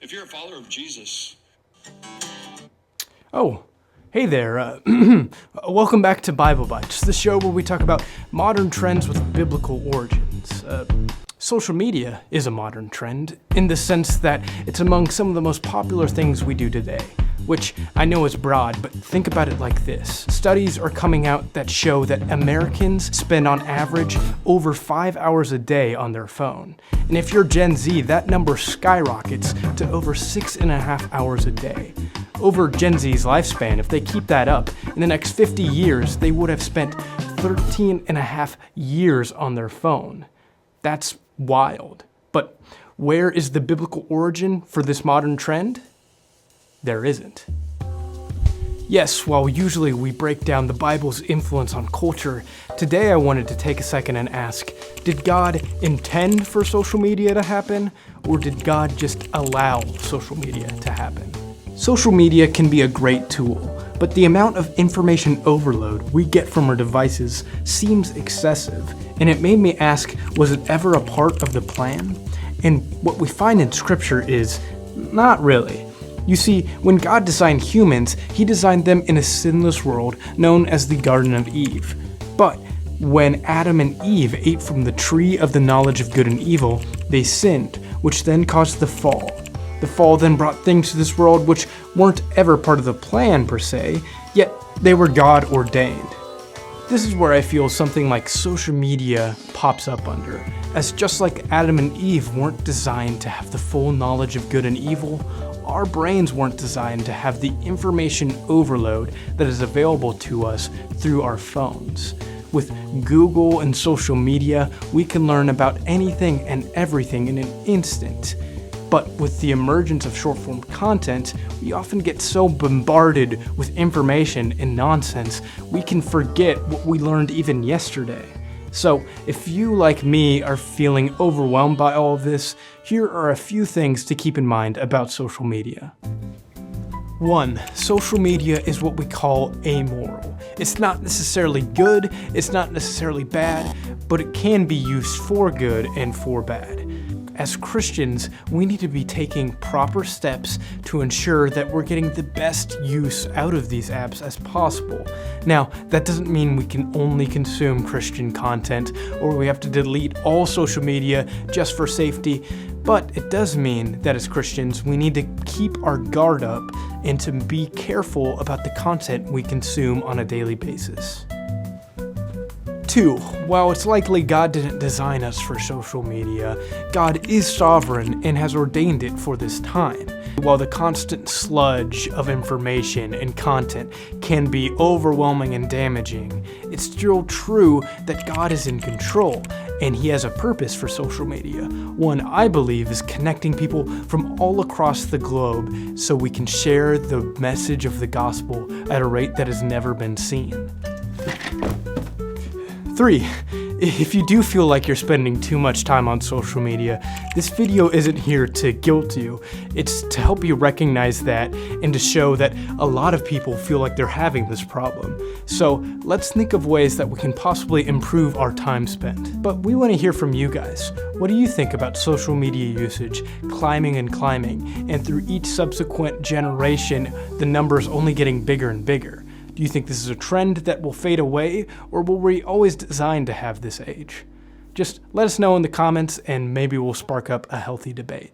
If you're a follower of Jesus... Oh, hey there. Welcome back to Bible Bites, the show where we talk about modern trends with biblical origins. Social media is a modern trend in the sense that it's among some of the most popular things we do today, which I know is broad, but think about it like this. Studies are coming out that show that Americans spend on average over 5 hours a day on their phone. And if you're Gen Z, that number skyrockets to over 6.5 hours a day. Over Gen Z's lifespan, if they keep that up, in the next 50 years, they would have spent 13.5 years on their phone. That's wild. But where is the biblical origin for this modern trend? There isn't. Yes, while usually we break down the Bible's influence on culture, today I wanted to take a second and ask, did God intend for social media to happen, or did God just allow social media to happen? Social media can be a great tool, but the amount of information overload we get from our devices seems excessive, and it made me ask, was it ever a part of the plan? And what we find in Scripture is, not really. You see, when God designed humans, He designed them in a sinless world known as the Garden of Eve. But when Adam and Eve ate from the tree of the knowledge of good and evil, they sinned, which then caused the fall. The fall then brought things to this world which weren't ever part of the plan per se, yet they were God ordained. This is where I feel something like social media pops up under, as just like Adam and Eve weren't designed to have the full knowledge of good and evil, our brains weren't designed to have the information overload that is available to us through our phones. With Google and social media, we can learn about anything and everything in an instant. But with the emergence of short-form content, we often get so bombarded with information and nonsense, we can forget what we learned even yesterday. So, if you, like me, are feeling overwhelmed by all of this, here are a few things to keep in mind about social media. 1. Social media is what we call amoral. It's not necessarily good, it's not necessarily bad, but it can be used for good and for bad. As Christians, we need to be taking proper steps to ensure that we're getting the best use out of these apps as possible. Now, that doesn't mean we can only consume Christian content or we have to delete all social media just for safety, but it does mean that as Christians, we need to keep our guard up and to be careful about the content we consume on a daily basis. 2. While it's likely God didn't design us for social media, God is sovereign and has ordained it for this time. While the constant sludge of information and content can be overwhelming and damaging, it's still true that God is in control and He has a purpose for social media. One I believe is connecting people from all across the globe so we can share the message of the gospel at a rate that has never been seen. 3. If you do feel like you're spending too much time on social media, this video isn't here to guilt you. It's to help you recognize that and to show that a lot of people feel like they're having this problem. So let's think of ways that we can possibly improve our time spent. But we want to hear from you guys. What do you think about social media usage climbing, and through each subsequent generation, the numbers only getting bigger and bigger? Do you think this is a trend that will fade away, or were we always designed to have this age? Just let us know in the comments and maybe we'll spark up a healthy debate.